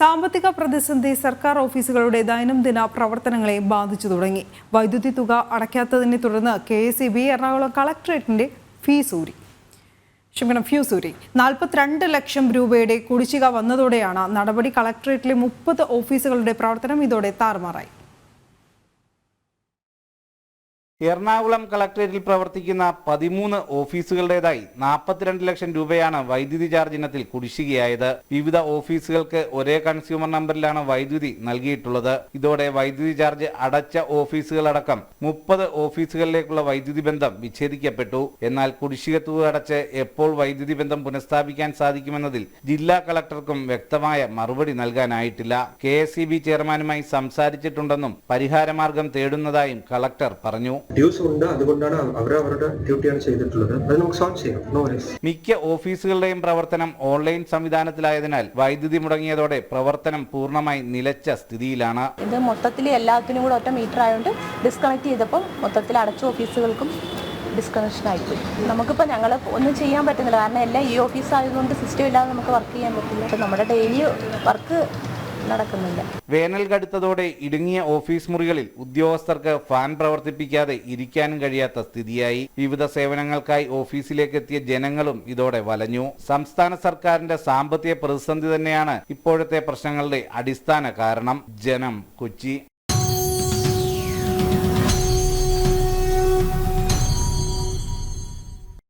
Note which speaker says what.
Speaker 1: സാമ്പത്തിക പ്രതിസന്ധി സർക്കാർ ഓഫീസുകളുടെ ദൈനംദിന പ്രവർത്തനങ്ങളെ ബാധിച്ചു തുടങ്ങി. വൈദ്യുതി തുക അടയ്ക്കാത്തതിനെ തുടർന്ന് KSEB എറണാകുളം കളക്ടറേറ്റിന്റെ ഫ്യൂസ് ഊരി. 42 ലക്ഷം രൂപയുടെ കുടിശ്ശിക വന്നതോടെയാണ് നടപടി. കളക്ടറേറ്റിലെ 30 ഓഫീസുകളുടെ പ്രവർത്തനം ഇതോടെ താറുമാറായി.
Speaker 2: എറണാകുളം കളക്ടറേറ്റിൽ പ്രവർത്തിക്കുന്ന 13 ഓഫീസുകളുടേതായി 42 ലക്ഷം രൂപയാണ് വൈദ്യുതി ചാർജ് ഇനത്തിൽ കുടിശ്ശികയായത്. വിവിധ ഓഫീസുകൾക്ക് ഒരേ കൺസ്യൂമർ നമ്പറിലാണ് വൈദ്യുതി നൽകിയിട്ടുള്ളത്. ഇതോടെ വൈദ്യുതി ചാർജ് അടച്ച ഓഫീസുകളടക്കം 30 ഓഫീസുകളിലേക്കുള്ള വൈദ്യുതി ബന്ധം വിച്ഛേദിക്കപ്പെട്ടു. എന്നാൽ കുടിശ്ശിക തുക അടച്ച് എപ്പോൾ വൈദ്യുതി ബന്ധം പുനഃസ്ഥാപിക്കാൻ സാധിക്കുമെന്നതിൽ ജില്ലാ കളക്ടർക്കും വ്യക്തമായ മറുപടി നൽകാനായിട്ടില്ല. KSEB ചെയർമാനുമായി സംസാരിച്ചിട്ടുണ്ടെന്നും പരിഹാരമാർഗം തേടുന്നതായും കളക്ടർ പറഞ്ഞു. മിക്ക ഓഫീസുകളുടെയും പ്രവർത്തനം ഓൺലൈൻ സംവിധാനത്തിലായതിനാൽ വൈദ്യുതി മുടങ്ങിയതോടെ പ്രവർത്തനം പൂർണ്ണമായി നിലച്ച സ്ഥിതിയിലാണ്.
Speaker 3: ഇത് മൊത്തത്തിൽ എല്ലാത്തിനും കൂടെ ഒറ്റ മീറ്റർ ആയതുകൊണ്ട് ഡിസ്കണക്ട് ചെയ്തപ്പോൾ മൊത്തത്തിൽ അടച്ച ഓഫീസുകൾക്കും ഡിസ്കണക്ഷൻ ആയിപ്പോയി. നമുക്കിപ്പോൾ ഞങ്ങൾ ഒന്നും ചെയ്യാൻ പറ്റുന്നില്ല. കാരണം എല്ലാം ഈ ഓഫീസ് ആയതുകൊണ്ട് സിസ്റ്റം ഇല്ലാതെ നമുക്ക് വർക്ക് ചെയ്യാൻ പറ്റില്ല. അപ്പോൾ നമ്മുടെ ഡെയിലി വർക്ക് നടക്കുന്നില്ല.
Speaker 2: വേനൽ കടുത്തതോടെ ഇടുങ്ങിയ ഓഫീസ് മുറികളിൽ ഉദ്യോഗസ്ഥർക്ക് ഫാൻ പ്രവർത്തിപ്പിക്കാതെ ഇരിക്കാനും കഴിയാത്ത സ്ഥിതിയായി. വിവിധ സേവനങ്ങൾക്കായി ഓഫീസിലേക്ക് എത്തിയ ജനങ്ങളും ഇതോടെ വലഞ്ഞു. സംസ്ഥാന സർക്കാരിന്റെ സാമ്പത്തിക പ്രതിസന്ധി തന്നെയാണ് ഇപ്പോഴത്തെ പ്രശ്നങ്ങളുടെ അടിസ്ഥാന കാരണം. ജനം, കൊച്ചി.